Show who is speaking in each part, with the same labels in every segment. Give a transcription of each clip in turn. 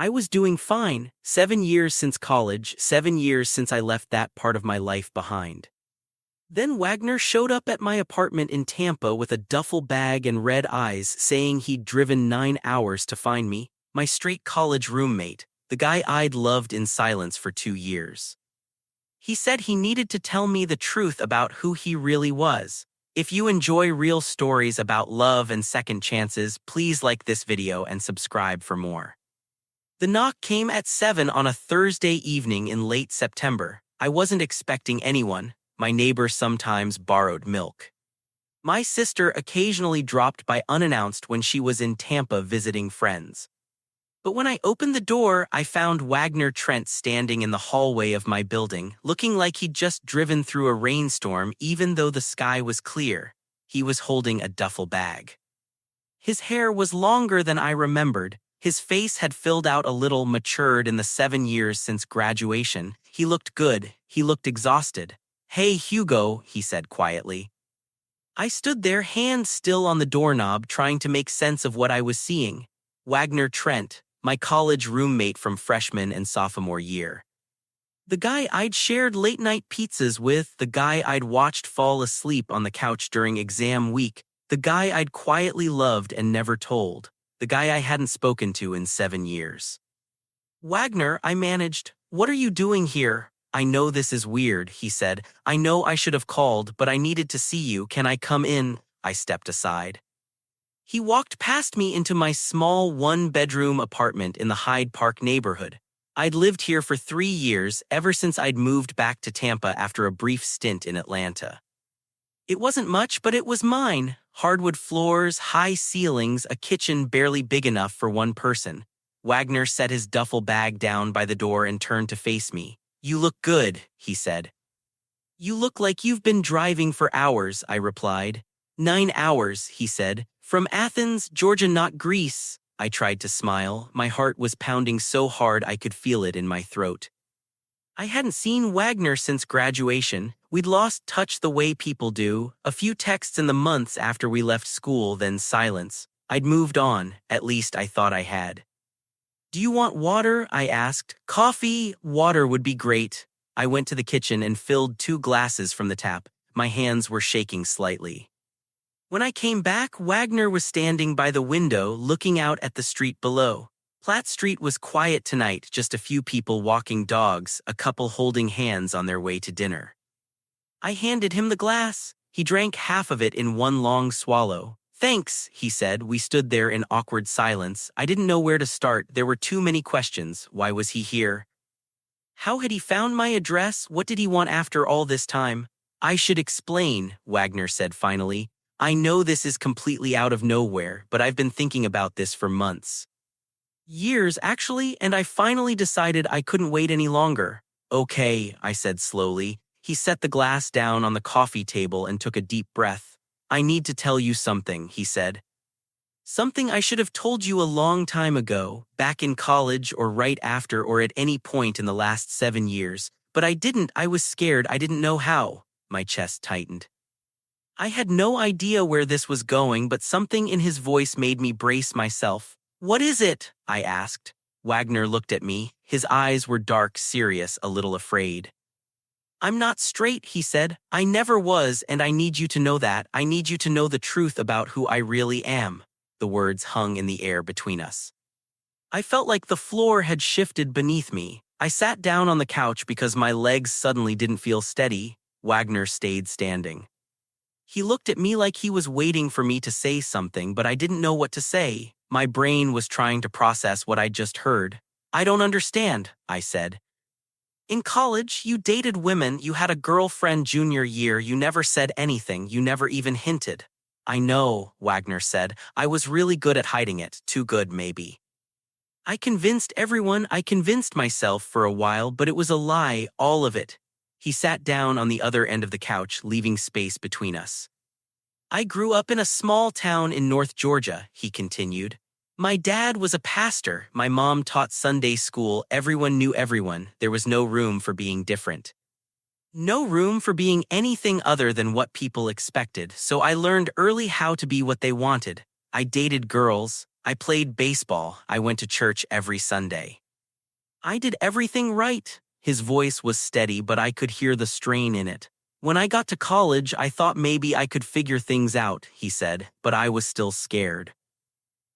Speaker 1: I was doing fine. 7 years since college, 7 years since I left that part of my life behind. Then Wagner showed up at my apartment in Tampa with a duffel bag and red eyes, saying he'd driven 9 hours to find me, my straight college roommate, the guy I'd loved in silence for 2 years. He said he needed to tell me the truth about who he really was. If you enjoy real stories about love and second chances, please like this video and subscribe for more. The knock came at 7 on a Thursday evening in late September. I wasn't expecting anyone. My neighbor sometimes borrowed milk. My sister occasionally dropped by unannounced when she was in Tampa visiting friends. But when I opened the door, I found Wagner Trent standing in the hallway of my building, looking like he'd just driven through a rainstorm even though the sky was clear. He was holding a duffel bag. His hair was longer than I remembered. His face had filled out a little, matured in the 7 years since graduation. He looked good. He looked exhausted. "Hey, Hugo," he said quietly. I stood there, hand still on the doorknob, trying to make sense of what I was seeing. Wagner Trent, my college roommate from freshman and sophomore year. The guy I'd shared late-night pizzas with, the guy I'd watched fall asleep on the couch during exam week, the guy I'd quietly loved and never told, the guy I hadn't spoken to in 7 years. "Wagner," I managed, "what are you doing here?" "I know this is weird," he said. "I know I should have called, but I needed to see you. Can I come in?" I stepped aside. He walked past me into my small one-bedroom apartment in the Hyde Park neighborhood. I'd lived here for 3 years, ever since I'd moved back to Tampa after a brief stint in Atlanta. It wasn't much, but it was mine. Hardwood floors, high ceilings, a kitchen barely big enough for one person. Wagner set his duffel bag down by the door and turned to face me. "You look good," he said. "You look like you've been driving for hours," I replied. 9 hours, he said. "From Athens, Georgia, not Greece." I tried to smile. My heart was pounding so hard I could feel it in my throat. I hadn't seen Wagner since graduation. We'd lost touch the way people do. A few texts in the months after we left school, then silence. I'd moved on, at least I thought I had. "Do you want water?" I asked. "Coffee? Water would be great." I went to the kitchen and filled 2 glasses from the tap. My hands were shaking slightly. When I came back, Wagner was standing by the window looking out at the street below. Platt Street was quiet tonight, just a few people walking dogs, a couple holding hands on their way to dinner. I handed him the glass. He drank half of it in one long swallow. "Thanks," he said. We stood there in awkward silence. I didn't know where to start. There were too many questions. Why was he here? How had he found my address? What did he want after all this time? "I should explain," Wagner said finally. "I know this is completely out of nowhere, but I've been thinking about this for months. Years, actually, and I finally decided I couldn't wait any longer." "Okay," I said slowly. He set the glass down on the coffee table and took a deep breath. "I need to tell you something," he said. "Something I should have told you a long time ago, back in college or right after or at any point in the last 7 years. But I didn't. I was scared. I didn't know how." My chest tightened. I had no idea where this was going, but something in his voice made me brace myself. "What is it?" I asked. Wagner looked at me. His eyes were dark, serious, a little afraid. "I'm not straight," he said. "I never was, and I need you to know that. I need you to know the truth about who I really am." The words hung in the air between us. I felt like the floor had shifted beneath me. I sat down on the couch because my legs suddenly didn't feel steady. Wagner stayed standing. He looked at me like he was waiting for me to say something, but I didn't know what to say. My brain was trying to process what I'd just heard. "I don't understand," I said. "In college, you dated women, you had a girlfriend junior year, you never said anything, you never even hinted." "I know," Wagner said. "I was really good at hiding it, too good maybe. I convinced everyone, I convinced myself for a while, but it was a lie, all of it." He sat down on the other end of the couch, leaving space between us. "I grew up in a small town in North Georgia," he continued. "My dad was a pastor, my mom taught Sunday school, everyone knew everyone, there was no room for being different. No room for being anything other than what people expected, so I learned early how to be what they wanted. I dated girls. I played baseball. I went to church every Sunday. I did everything right. His voice was steady, but I could hear the strain in it. When I got to college, I thought maybe I could figure things out, he said, but I was still scared.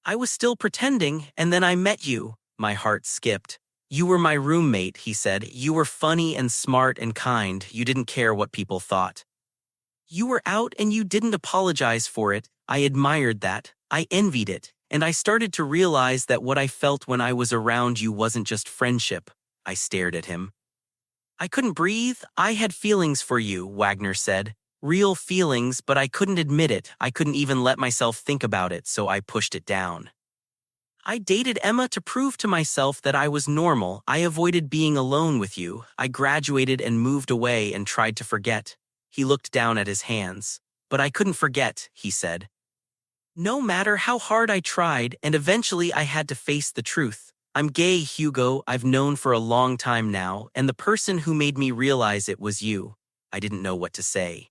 Speaker 1: I was still pretending, and then I met you. My heart skipped. You were my roommate, he said. You were funny and smart and kind. You didn't care what people thought. You were out and you didn't apologize for it. I admired that. I envied it. And I started to realize that what I felt when I was around you wasn't just friendship. I stared at him. I couldn't breathe. I had feelings for you, Wagner said. Real feelings, but I couldn't admit it. I couldn't even let myself think about it, so I pushed it down. I dated Emma to prove to myself that I was normal. I avoided being alone with you. I graduated and moved away and tried to forget. He looked down at his hands. But I couldn't forget, he said. No matter how hard I tried, and eventually I had to face the truth. I'm gay, Hugo. I've known for a long time now, and the person who made me realize it was you. I didn't know what to say.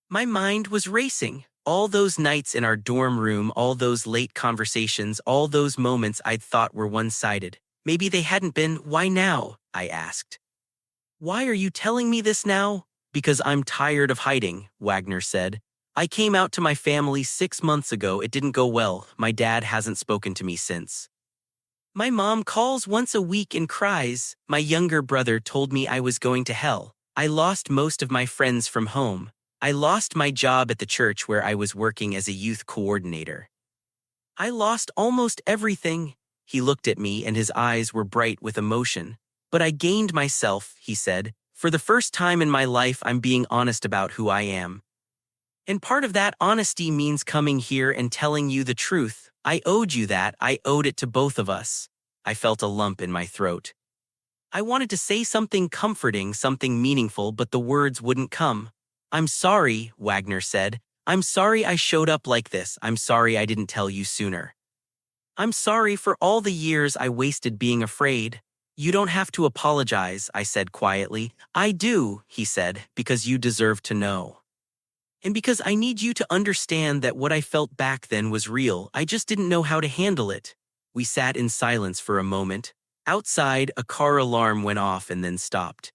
Speaker 1: My mind was racing. All those nights in our dorm room, all those late conversations, all those moments I'd thought were one-sided. Maybe they hadn't been. Why now? I asked. Why are you telling me this now? Because I'm tired of hiding, Wagner said. I came out to my family 6 months ago. It didn't go well. My dad hasn't spoken to me since. My mom calls once a week and cries. My younger brother told me I was going to hell. I lost most of my friends from home. I lost my job at the church where I was working as a youth coordinator. I lost almost everything. He looked at me and his eyes were bright with emotion. But I gained myself, he said. For the first time in my life, I'm being honest about who I am. And part of that honesty means coming here and telling you the truth. I owed you that. I owed it to both of us. I felt a lump in my throat. I wanted to say something comforting, something meaningful, but the words wouldn't come. I'm sorry, Wagner said. I'm sorry I showed up like this. I'm sorry I didn't tell you sooner. I'm sorry for all the years I wasted being afraid. You don't have to apologize, I said quietly. I do, he said, because you deserve to know. And because I need you to understand that what I felt back then was real. I just didn't know how to handle it. We sat in silence for a moment. Outside, a car alarm went off and then stopped.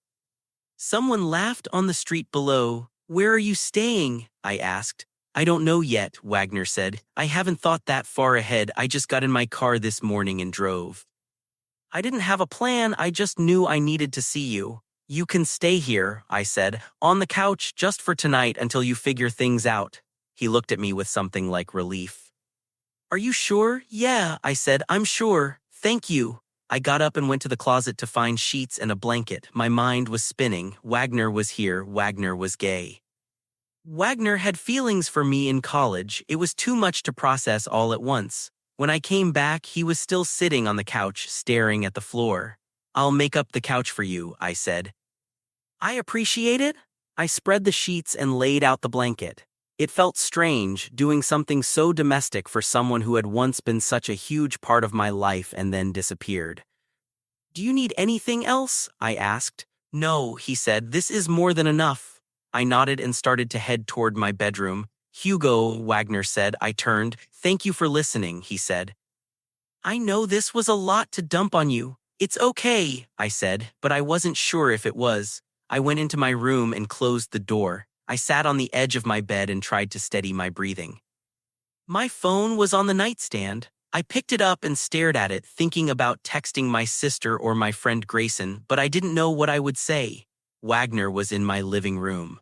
Speaker 1: Someone laughed on the street below. Where are you staying? I asked. I don't know yet, Wagner said. I haven't thought that far ahead. I just got in my car this morning and drove. I didn't have a plan. I just knew I needed to see you. You can stay here, I said, on the couch just for tonight until you figure things out. He looked at me with something like relief. Are you sure? Yeah, I said, I'm sure. Thank you. I got up and went to the closet to find sheets and a blanket. My mind was spinning. Wagner was here. Wagner was gay. Wagner had feelings for me in college. It was too much to process all at once. When I came back, he was still sitting on the couch, staring at the floor. I'll make up the couch for you, I said. I appreciate it. I spread the sheets and laid out the blanket. It felt strange, doing something so domestic for someone who had once been such a huge part of my life and then disappeared. Do you need anything else? I asked. No, he said, this is more than enough. I nodded and started to head toward my bedroom. Hugo, Wagner said. I turned. Thank you for listening, he said. I know this was a lot to dump on you. It's okay, I said, but I wasn't sure if it was. I went into my room and closed the door. I sat on the edge of my bed and tried to steady my breathing. My phone was on the nightstand. I picked it up and stared at it, thinking about texting my sister or my friend Grayson, but I didn't know what I would say. Wagner was in my living room.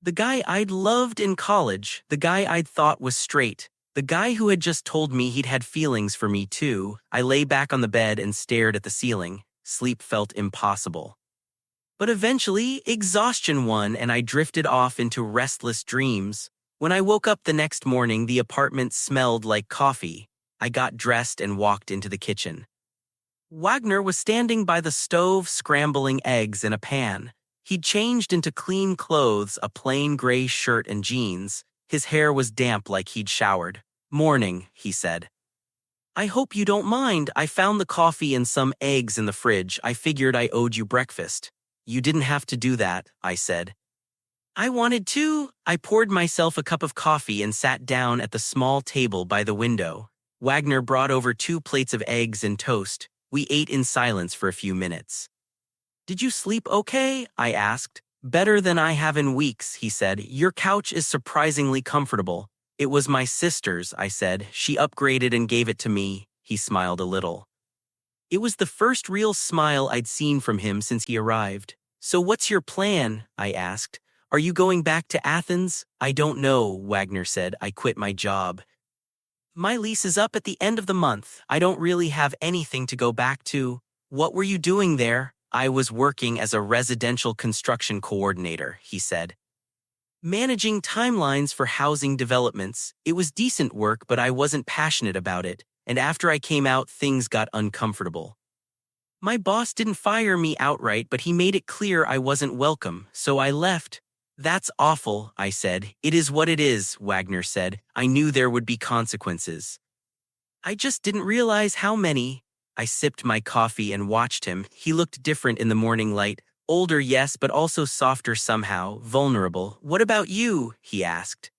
Speaker 1: The guy I'd loved in college, the guy I'd thought was straight, the guy who had just told me he'd had feelings for me too. I lay back on the bed and stared at the ceiling. Sleep felt impossible. But eventually, exhaustion won and I drifted off into restless dreams. When I woke up the next morning, the apartment smelled like coffee. I got dressed and walked into the kitchen. Wagner was standing by the stove scrambling eggs in a pan. He'd changed into clean clothes, a plain gray shirt and jeans. His hair was damp like he'd showered. Morning, he said. I hope you don't mind. I found the coffee and some eggs in the fridge. I figured I owed you breakfast. You didn't have to do that, I said. I wanted to. I poured myself a cup of coffee and sat down at the small table by the window. Wagner brought over 2 plates of eggs and toast. We ate in silence for a few minutes. "Did you sleep okay?" I asked. "Better than I have in weeks," he said. "Your couch is surprisingly comfortable." "It was my sister's," I said. "She upgraded and gave it to me." He smiled a little. It was the first real smile I'd seen from him since he arrived. "So what's your plan?" I asked. "Are you going back to Athens?" "I don't know," Wagner said. "I quit my job. My lease is up at the end of the month. I don't really have anything to go back to." "What were you doing there?" "I was working as a residential construction coordinator," he said. "Managing timelines for housing developments. It was decent work, but I wasn't passionate about it, and after I came out, things got uncomfortable. My boss didn't fire me outright, but he made it clear I wasn't welcome, so I left." "That's awful," I said. "It is what it is," Wagner said. "I knew there would be consequences. I just didn't realize how many." I sipped my coffee and watched him. He looked different in the morning light. Older, yes, but also softer somehow, vulnerable. "What about you?" he asked.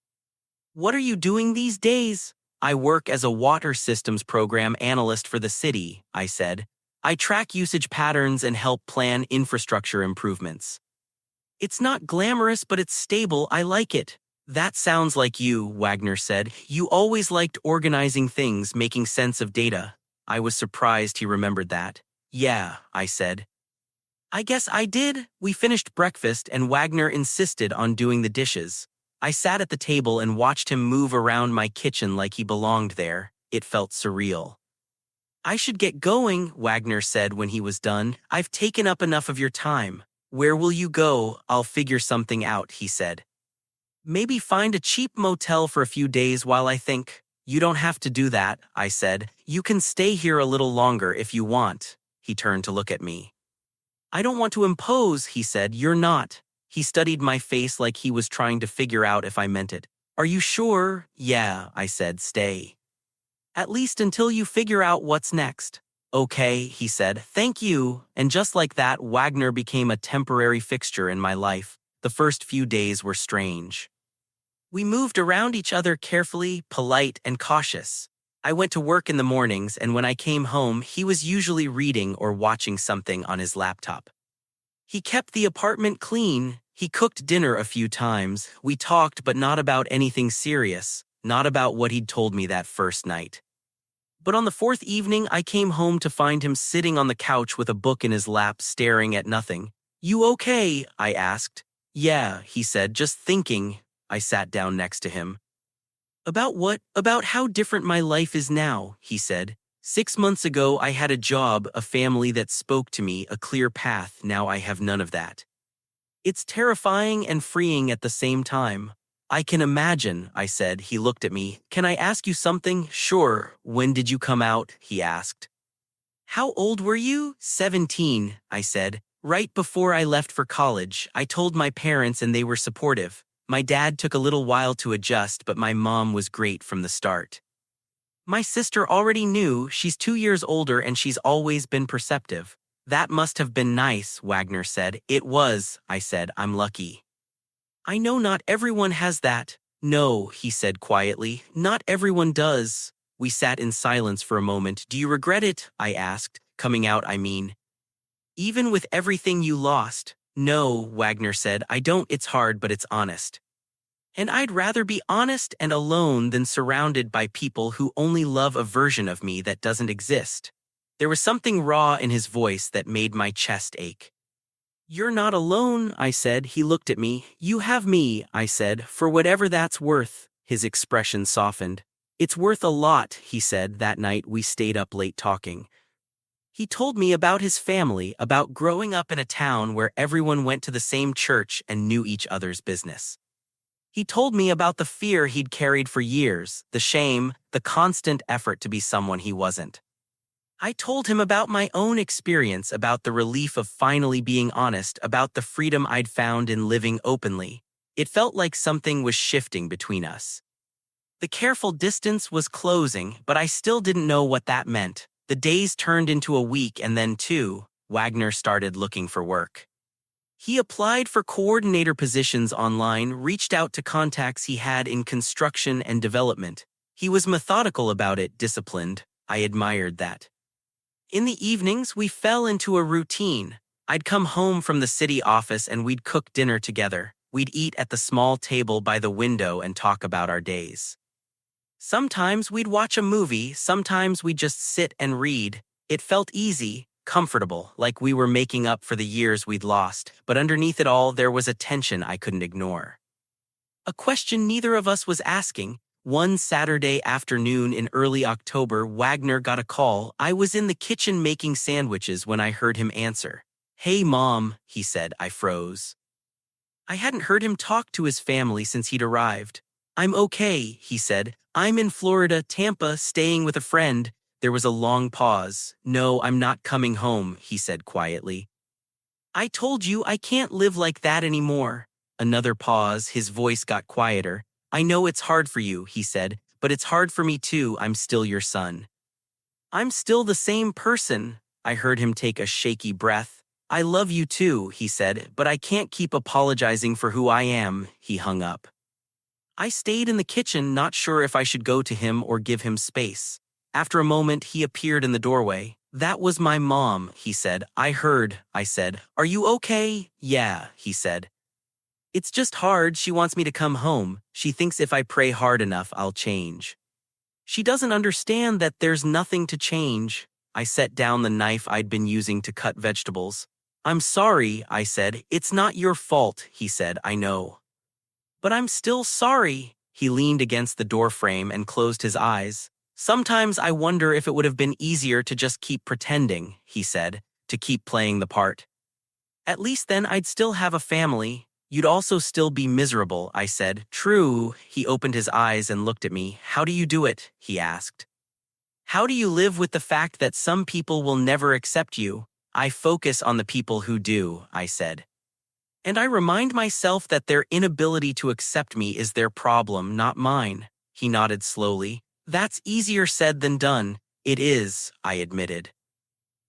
Speaker 1: "What are you doing these days?" "I work as a water systems program analyst for the city," I said. "I track usage patterns and help plan infrastructure improvements. It's not glamorous, but it's stable. I like it." "That sounds like you," Wagner said. "You always liked organizing things, making sense of data." I was surprised he remembered that. "Yeah," I said. "I guess I did." We finished breakfast and Wagner insisted on doing the dishes. I sat at the table and watched him move around my kitchen like he belonged there. It felt surreal. "I should get going," Wagner said when he was done. "I've taken up enough of your time." "Where will you go?" "I'll figure something out," he said. "Maybe find a cheap motel for a few days while I think." "You don't have to do that," I said. "You can stay here a little longer if you want." He turned to look at me. "I don't want to impose," he said. "You're not." He studied my face like he was trying to figure out if I meant it. "Are you sure?" "Yeah," I said. "Stay. At least until you figure out what's next." "Okay," he said. "Thank you." And just like that, Wagner became a temporary fixture in my life. The first few days were strange. We moved around each other carefully, polite, and cautious. I went to work in the mornings, and when I came home, he was usually reading or watching something on his laptop. He kept the apartment clean. He cooked dinner a few times. We talked, but not about anything serious, not about what he'd told me that first night. But on the fourth evening, I came home to find him sitting on the couch with a book in his lap, staring at nothing. "You okay?" I asked. "Yeah," he said, "just thinking." I sat down next to him. "About what?" "About how different my life is now," he said. 6 months ago, I had a job, a family that spoke to me, a clear path. Now I have none of that. It's terrifying and freeing at the same time." "I can imagine," I said. He looked at me. "Can I ask you something?" "Sure." "When did you come out?" he asked. "How old were you?" 17, I said. "Right before I left for college. I told my parents and they were supportive. My dad took a little while to adjust, but my mom was great from the start. My sister already knew. She's 2 years older and she's always been perceptive." "That must have been nice," Wagner said. "It was," I said. "I'm lucky. I know not everyone has that." "No," he said quietly. "Not everyone does." We sat in silence for a moment. "Do you regret it?" I asked. "Coming out, I mean. Even with everything you lost?" "No," Wagner said. "I don't. It's hard, but it's honest. And I'd rather be honest and alone than surrounded by people who only love a version of me that doesn't exist." There was something raw in his voice that made my chest ache. "You're not alone," I said. He looked at me. "You have me," I said, "for whatever that's worth." His expression softened. "It's worth a lot," he said. That night we stayed up late talking. He told me about his family, about growing up in a town where everyone went to the same church and knew each other's business. He told me about the fear he'd carried for years, the shame, the constant effort to be someone he wasn't. I told him about my own experience, about the relief of finally being honest, about the freedom I'd found in living openly. It felt like something was shifting between us. The careful distance was closing, but I still didn't know what that meant. The days turned into a week and then 2. Wagner started looking for work. He applied for coordinator positions online, reached out to contacts he had in construction and development. He was methodical about it, disciplined. I admired that. In the evenings, we fell into a routine. I'd come home from the city office and we'd cook dinner together. We'd eat at the small table by the window and talk about our days. Sometimes we'd watch a movie, sometimes we'd just sit and read. It felt easy, comfortable, like we were making up for the years we'd lost, but underneath it all there was a tension I couldn't ignore. A question neither of us was asking. One Saturday afternoon in early October, Wagner got a call. I was in the kitchen making sandwiches when I heard him answer. "Hey, Mom," he said. I froze. I hadn't heard him talk to his family since he'd arrived. "I'm okay," he said. "I'm in Florida, Tampa, staying with a friend." There was a long pause. "No, I'm not coming home," he said quietly. "I told you I can't live like that anymore." Another pause. His voice got quieter. "I know it's hard for you," he said, "but it's hard for me too. I'm still your son." "I'm still the same person." I heard him take a shaky breath. "I love you too," he said, "but I can't keep apologizing for who I am." He hung up. I stayed in the kitchen, not sure if I should go to him or give him space. After a moment, he appeared in the doorway. "That was my mom," he said. "I heard," I said. "Are you okay?" "Yeah," he said. "It's just hard. She wants me to come home. She thinks if I pray hard enough, I'll change. She doesn't understand that there's nothing to change." I set down the knife I'd been using to cut vegetables. "I'm sorry," I said. "It's not your fault," he said. "I know. But I'm still sorry." He leaned against the doorframe and closed his eyes. "Sometimes I wonder if it would have been easier to just keep pretending," he said, "to keep playing the part. At least then I'd still have a family. You'd also still be miserable," I said. "True." He opened his eyes and looked at me. "How do you do it?" he asked. "How do you live with the fact that some people will never accept you?" "I focus on the people who do," I said. "And I remind myself that their inability to accept me is their problem, not mine." He nodded slowly. "That's easier said than done." "It is," I admitted.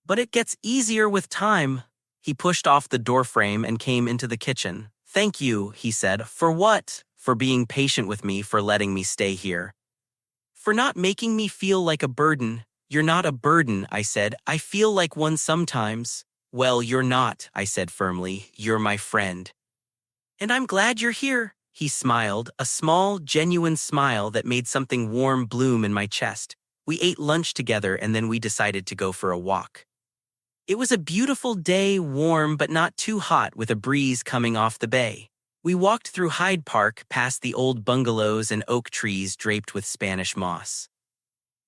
Speaker 1: "But it gets easier with time." He pushed off the doorframe and came into the kitchen. "Thank you," he said. "For what?" "For being patient with me, for letting me stay here. For not making me feel like a burden." "You're not a burden," I said. "I feel like one sometimes." "Well, you're not," I said firmly. "You're my friend. And I'm glad you're here." He smiled, a small, genuine smile that made something warm bloom in my chest. We ate lunch together and then we decided to go for a walk. It was a beautiful day, warm but not too hot, with a breeze coming off the bay. We walked through Hyde Park, past the old bungalows and oak trees draped with Spanish moss.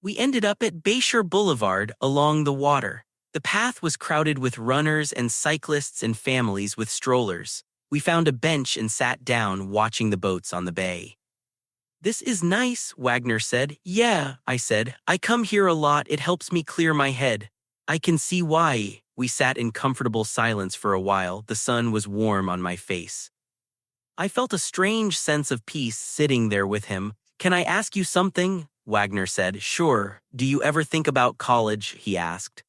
Speaker 1: We ended up at Bayshore Boulevard, along the water. The path was crowded with runners and cyclists and families with strollers. We found a bench and sat down, watching the boats on the bay. "This is nice," Wagner said. "Yeah," I said. "I come here a lot. It helps me clear my head." "I can see why." We sat in comfortable silence for a while. The sun was warm on my face. I felt a strange sense of peace sitting there with him. "Can I ask you something?" Wagner said. "Sure." "Do you ever think about college?" he asked.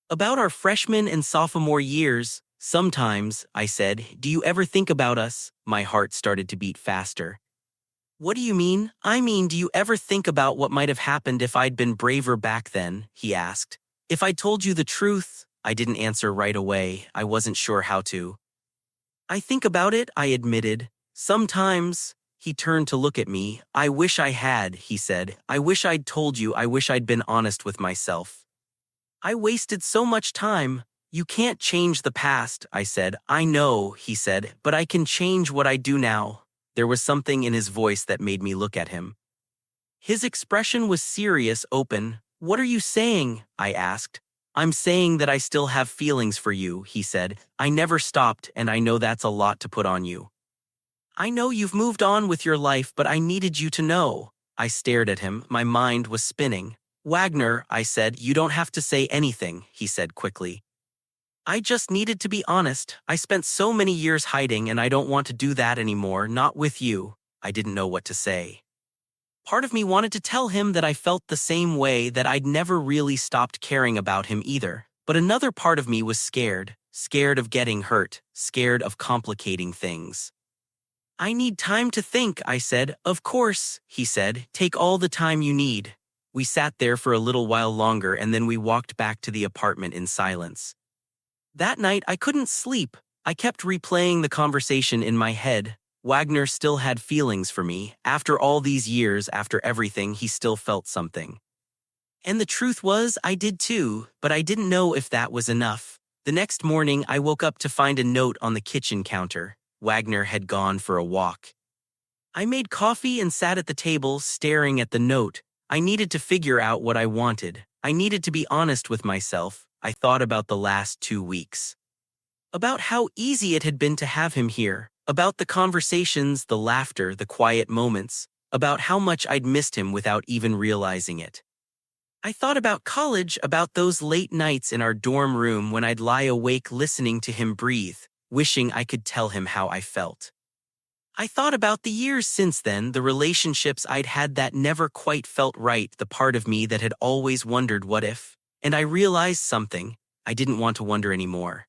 Speaker 1: "About our freshman and sophomore years?" "Sometimes," I said. "Do you ever think about us?" My heart started to beat faster. "What do you mean?" "I mean, do you ever think about what might have happened if I'd been braver back then?" he asked. "If I told you the truth?" I didn't answer right away. I wasn't sure how to. "I think about it," I admitted. "Sometimes." He turned to look at me. "I wish I had," he said. "I wish I'd told you. I wish I'd been honest with myself. I wasted so much time." "You can't change the past," I said. "I know," he said, "but I can change what I do now." There was something in his voice that made me look at him. His expression was serious, open. "What are you saying?" I asked. "I'm saying that I still have feelings for you," he said. "I never stopped, and I know that's a lot to put on you. I know you've moved on with your life, but I needed you to know." I stared at him. My mind was spinning. "Wagner," I said. "You don't have to say anything," he said quickly. "I just needed to be honest. I spent so many years hiding, and I don't want to do that anymore, not with you." I didn't know what to say. Part of me wanted to tell him that I felt the same way, that I'd never really stopped caring about him either. But another part of me was scared. Scared of getting hurt. Scared of complicating things. I need time to think, I said. Of course, he said. Take all the time you need. We sat there for a little while longer and then we walked back to the apartment in silence. That night I couldn't sleep. I kept replaying the conversation in my head. Wagner still had feelings for me. After all these years, after everything, he still felt something. And the truth was, I did too, but I didn't know if that was enough. The next morning, I woke up to find a note on the kitchen counter. Wagner had gone for a walk. I made coffee and sat at the table, staring at the note. I needed to figure out what I wanted. I needed to be honest with myself. I thought about the last 2 weeks. About how easy it had been to have him here. About the conversations, the laughter, the quiet moments. About how much I'd missed him without even realizing it. I thought about college, about those late nights in our dorm room when I'd lie awake listening to him breathe, wishing I could tell him how I felt. I thought about the years since then, the relationships I'd had that never quite felt right, the part of me that had always wondered what if, and I realized something. I didn't want to wonder anymore.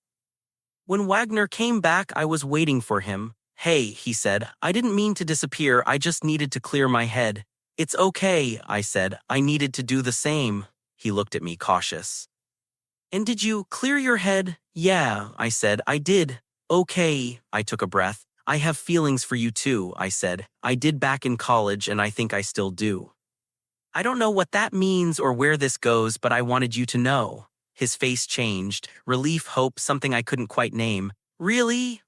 Speaker 1: When Wagner came back, I was waiting for him. Hey, he said, I didn't mean to disappear, I just needed to clear my head. It's okay, I said, I needed to do the same. He looked at me cautious. And did you clear your head? Yeah, I said, I did. Okay, I took a breath. I have feelings for you too, I said. I did back in college and I think I still do. I don't know what that means or where this goes, but I wanted you to know. His face changed. Relief, hope, something I couldn't quite name. Really,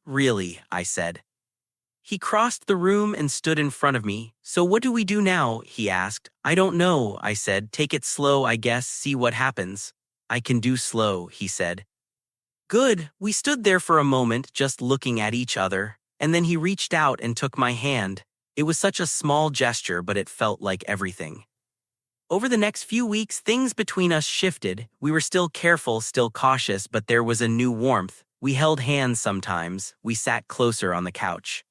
Speaker 1: I said. He crossed the room and stood in front of me. So what do we do now? He asked. I don't know, I said. Take it slow, I guess, see what happens. I can do slow, he said. Good. We stood there for a moment, just looking at each other, and then he reached out and took my hand. It was such a small gesture, but it felt like everything. Over the next few weeks, things between us shifted. We were still careful, still cautious, but there was a new warmth. We held hands sometimes. We sat closer on the couch.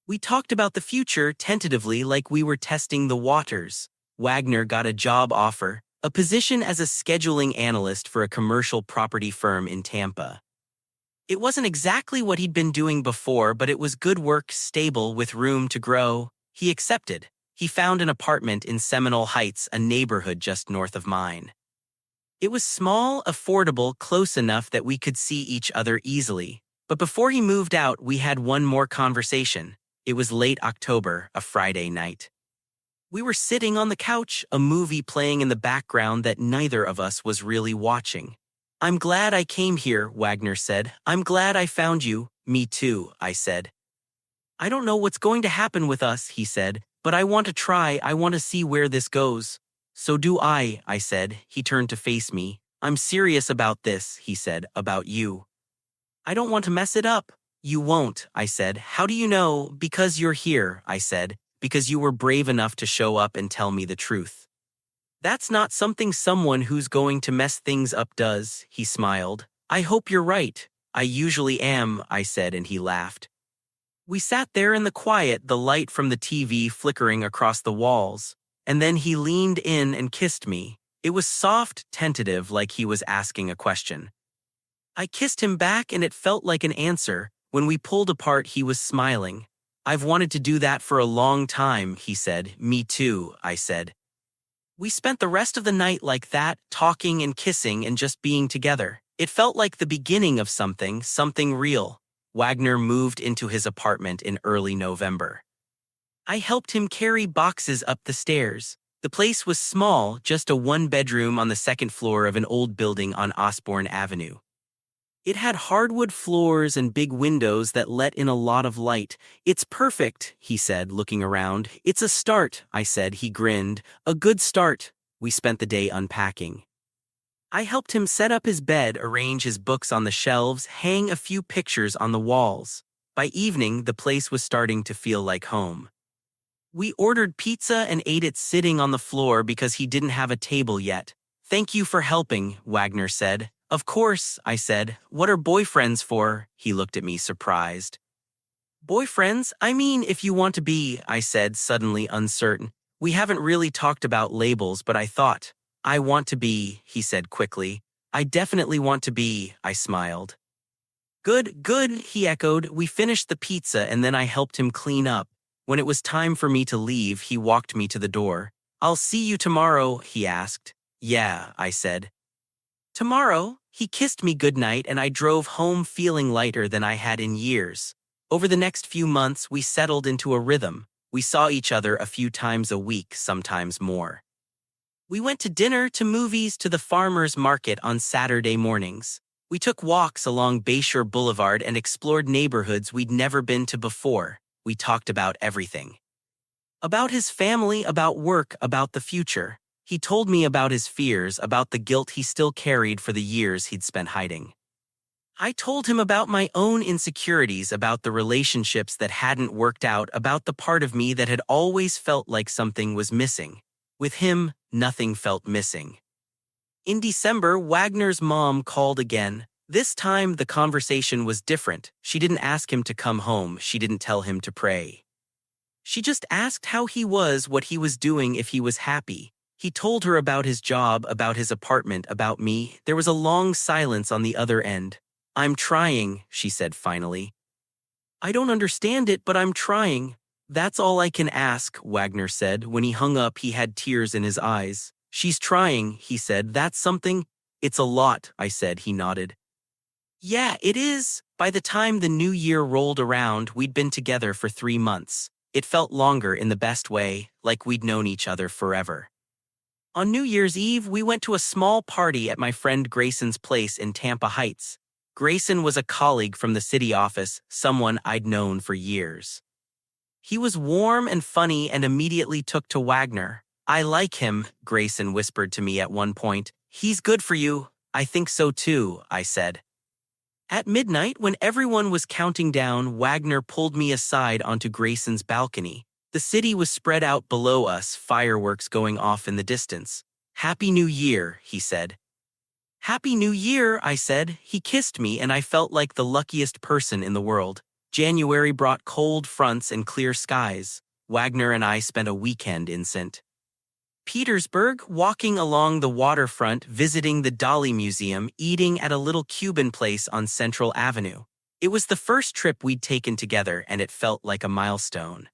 Speaker 1: We talked about the future tentatively, like we were testing the waters. Wagner got a job offer, a position as a scheduling analyst for a commercial property firm in Tampa. It wasn't exactly what he'd been doing before, but it was good work, stable, with room to grow. He accepted. He found an apartment in Seminole Heights, a neighborhood just north of mine. It was small, affordable, close enough that we could see each other easily. But before he moved out, we had one more conversation. It was late October, a Friday night. We were sitting on the couch, a movie playing in the background that neither of us was really watching. I'm glad I came here, Wagner said. I'm glad I found you. Me too, I said. I don't know what's going to happen with us, he said, but I want to try. I want to see where this goes. So do I said. He turned to face me. I'm serious about this, he said, about you. I don't want to mess it up. You won't, I said. How do you know? Because you're here, I said. Because you were brave enough to show up and tell me the truth. That's not something someone who's going to mess things up does, he smiled. I hope you're right. I usually am, I said, and he laughed. We sat there in the quiet, the light from the TV flickering across the walls, and then he leaned in and kissed me. It was soft, tentative, like he was asking a question. I kissed him back and it felt like an answer. When we pulled apart, he was smiling. I've wanted to do that for a long time, he said. Me too, I said. We spent the rest of the night like that, talking and kissing and just being together. It felt like the beginning of something real. Wagner moved into his apartment in early November. I helped him carry boxes up the stairs. The place was small, just a one-bedroom on the second floor of an old building on Osborne Avenue. It had hardwood floors and big windows that let in a lot of light. It's perfect, he said, looking around. It's a start, I said. He grinned. A good start. We spent the day unpacking. I helped him set up his bed, arrange his books on the shelves, hang a few pictures on the walls. By evening, the place was starting to feel like home. We ordered pizza and ate it sitting on the floor because he didn't have a table yet. Thank you for helping, Wagner said. Of course, I said. What are boyfriends for? He looked at me surprised. Boyfriends? I mean, if you want to be, I said, suddenly uncertain. We haven't really talked about labels, but I thought. I want to be, he said quickly. I definitely want to be, I smiled. Good, good, he echoed. We finished the pizza and then I helped him clean up. When it was time for me to leave, he walked me to the door. I'll see you tomorrow, he asked. Yeah, I said. Tomorrow, he kissed me goodnight and I drove home feeling lighter than I had in years. Over the next few months, we settled into a rhythm. We saw each other a few times a week, sometimes more. We went to dinner, to movies, to the farmer's market on Saturday mornings. We took walks along Bayshore Boulevard and explored neighborhoods we'd never been to before. We talked about everything. About his family, about work, about the future. He told me about his fears, about the guilt he still carried for the years he'd spent hiding. I told him about my own insecurities, about the relationships that hadn't worked out, about the part of me that had always felt like something was missing. With him, nothing felt missing. In December, Wagner's mom called again. This time, the conversation was different. She didn't ask him to come home. She didn't tell him to pray. She just asked how he was, what he was doing, if he was happy. He told her about his job, about his apartment, about me. There was a long silence on the other end. I'm trying, she said finally. I don't understand it, but I'm trying. That's all I can ask, Wagner said. When he hung up, he had tears in his eyes. She's trying, he said. That's something? It's a lot, I said. He nodded. Yeah, it is. By the time the new year rolled around, we'd been together for 3 months. It felt longer in the best way, like we'd known each other forever. On New Year's Eve, we went to a small party at my friend Grayson's place in Tampa Heights. Grayson was a colleague from the city office, someone I'd known for years. He was warm and funny and immediately took to Wagner. I like him, Grayson whispered to me at one point. He's good for you. I think so too, I said. At midnight, when everyone was counting down, Wagner pulled me aside onto Grayson's balcony. The city was spread out below us, fireworks going off in the distance. Happy New Year, he said. Happy New Year, I said. He kissed me and I felt like the luckiest person in the world. January brought cold fronts and clear skies. Wagner and I spent a weekend in St. Petersburg, walking along the waterfront, visiting the Dolly Museum, eating at a little Cuban place on Central Avenue. It was the first trip we'd taken together and it felt like a milestone.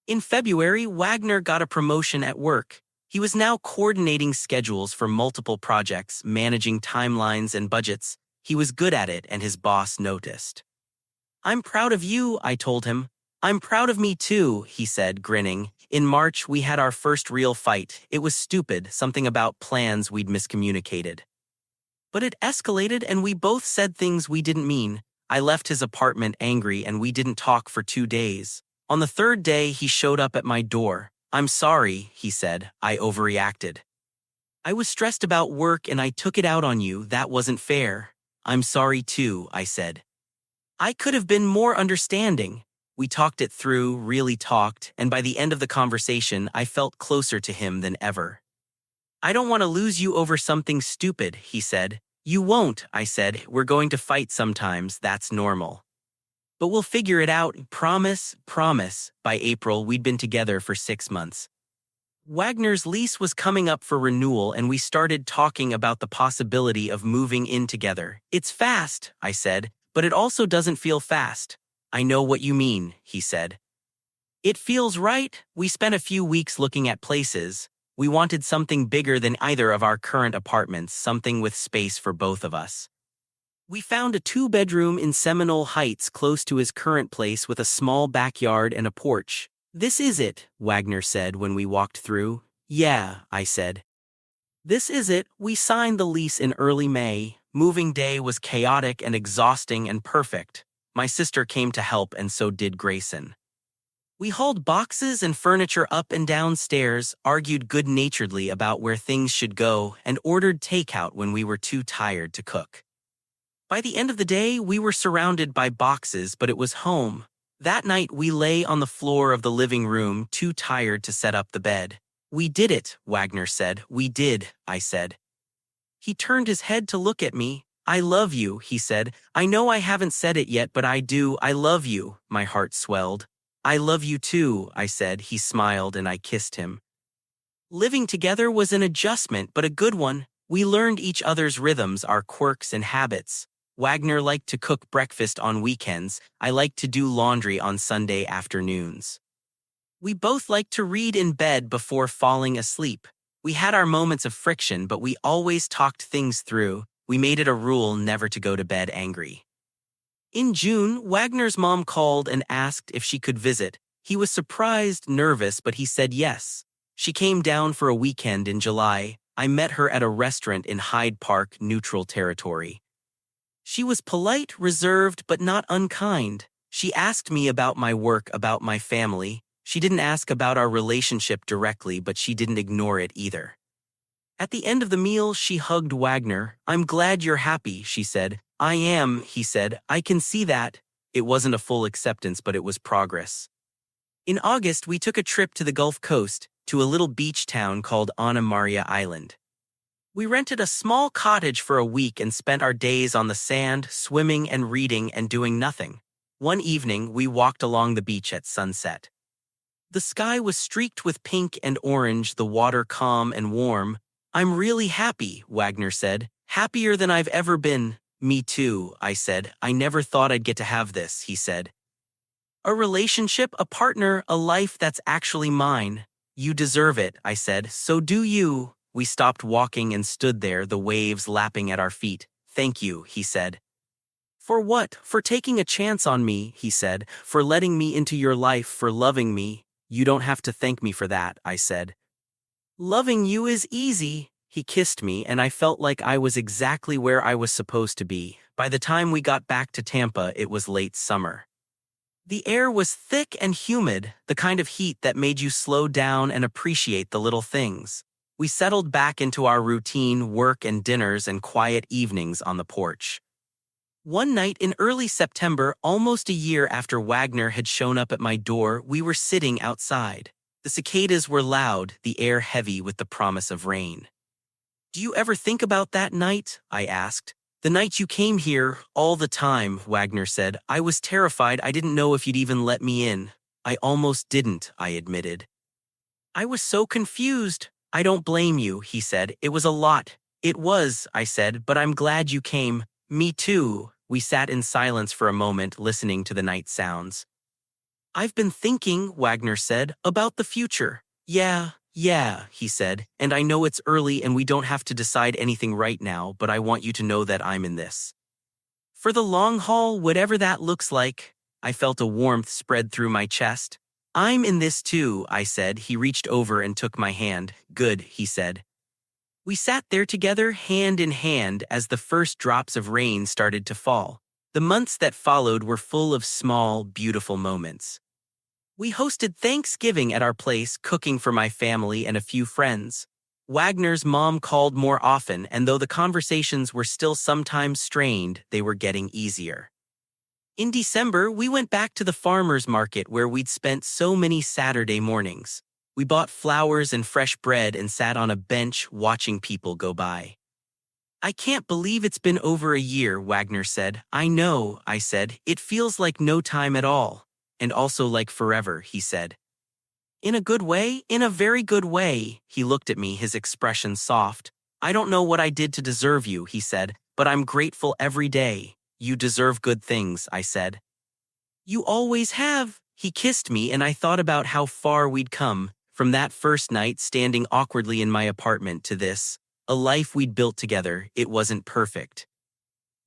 Speaker 1: In February, Wagner got a promotion at work. He was now coordinating schedules for multiple projects, managing timelines and budgets. He was good at it and his boss noticed. I'm proud of you, I told him. I'm proud of me too, he said, grinning. In March, we had our first real fight. It was stupid, something about plans we'd miscommunicated. But it escalated and we both said things we didn't mean. I left his apartment angry and we didn't talk for 2 days. On the 3rd day, he showed up at my door. I'm sorry, he said. I overreacted. I was stressed about work and I took it out on you. That wasn't fair. I'm sorry too, I said. I could have been more understanding. We talked it through, really talked, and by the end of the conversation, I felt closer to him than ever. I don't want to lose you over something stupid, he said. You won't, I said. We're going to fight sometimes, that's normal. But we'll figure it out, promise, promise. By April, we'd been together for 6 months. Wagner's lease was coming up for renewal and we started talking about the possibility of moving in together. It's fast, I said, but it also doesn't feel fast. I know what you mean, he said. It feels right. We spent a few weeks looking at places. We wanted something bigger than either of our current apartments, something with space for both of us. We found a 2-bedroom in Seminole Heights close to his current place with a small backyard and a porch. This is it, Wagner said when we walked through. Yeah, I said. This is it. We signed the lease in early May. Moving day was chaotic and exhausting and perfect. My sister came to help and so did Grayson. We hauled boxes and furniture up and down stairs, argued good-naturedly about where things should go, and ordered takeout when we were too tired to cook. By the end of the day, we were surrounded by boxes, but it was home. That night, we lay on the floor of the living room, too tired to set up the bed. We did it, Wagner said. We did, I said. He turned his head to look at me. I love you, he said. I know I haven't said it yet, but I do. I love you. My heart swelled. I love you too, I said. He smiled and I kissed him. Living together was an adjustment, but a good one. We learned each other's rhythms, our quirks and habits. Wagner liked to cook breakfast on weekends. I liked to do laundry on Sunday afternoons. We both liked to read in bed before falling asleep. We had our moments of friction, but we always talked things through. We made it a rule never to go to bed angry. In June, Wagner's mom called and asked if she could visit. He was surprised, nervous, but he said yes. She came down for a weekend in July. I met her at a restaurant in Hyde Park, neutral territory. She was polite, reserved, but not unkind. She asked me about my work, about my family. She didn't ask about our relationship directly, but she didn't ignore it either. At the end of the meal, she hugged Wagner. "I'm glad you're happy," she said. "I am," he said. "I can see that." It wasn't a full acceptance, but it was progress. In August, we took a trip to the Gulf Coast, to a little beach town called Anna Maria Island. We rented a small cottage for a week and spent our days on the sand, swimming and reading and doing nothing. One evening, we walked along the beach at sunset. The sky was streaked with pink and orange, the water calm and warm. "I'm really happy," Wagner said. "Happier than I've ever been." "Me too," I said. "I never thought I'd get to have this," he said. "A relationship, a partner, a life that's actually mine." "You deserve it," I said. "So do you." We stopped walking and stood there, the waves lapping at our feet. "Thank you," he said. "For what?" "For taking a chance on me," he said. "For letting me into your life, for loving me." "You don't have to thank me for that," I said. "Loving you is easy." He kissed me, and I felt like I was exactly where I was supposed to be. By the time we got back to Tampa, it was late summer. The air was thick and humid, the kind of heat that made you slow down and appreciate the little things. We settled back into our routine, work and dinners and quiet evenings on the porch. One night in early September, almost a year after Wagner had shown up at my door, we were sitting outside. The cicadas were loud, the air heavy with the promise of rain. "Do you ever think about that night?" I asked. "The night you came here, all the time," Wagner said. "I was terrified. I didn't know if you'd even let me in." "I almost didn't," I admitted. "I was so confused." "I don't blame you," he said. "It was a lot." "It was," I said, "but I'm glad you came." "Me too." We sat in silence for a moment, listening to the night sounds. "I've been thinking," Wagner said, "about the future." Yeah, he said, "and I know it's early and we don't have to decide anything right now, but I want you to know that I'm in this. For the long haul, whatever that looks like." I felt a warmth spread through my chest. "I'm in this too," I said. He reached over and took my hand. "Good," he said. We sat there together, hand in hand, as the first drops of rain started to fall. The months that followed were full of small, beautiful moments. We hosted Thanksgiving at our place, cooking for my family and a few friends. Wagner's mom called more often, and though the conversations were still sometimes strained, they were getting easier. In December, we went back to the farmer's market where we'd spent so many Saturday mornings. We bought flowers and fresh bread and sat on a bench watching people go by. "I can't believe it's been over a year," Wagner said. "I know," I said. "It feels like no time at all. And also like forever," he said. "In a good way? In a very good way." He looked at me, his expression soft. "I don't know what I did to deserve you," he said, "but I'm grateful every day." "You deserve good things," I said. "You always have." He kissed me, and I thought about how far we'd come, from that first night standing awkwardly in my apartment to this, a life we'd built together. It wasn't perfect.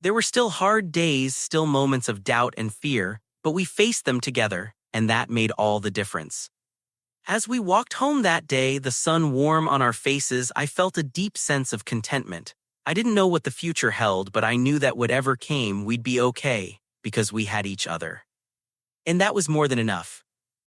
Speaker 1: There were still hard days, still moments of doubt and fear, but we faced them together, and that made all the difference. As we walked home that day, the sun warm on our faces, I felt a deep sense of contentment. I didn't know what the future held, but I knew that whatever came, we'd be okay, because we had each other. And that was more than enough.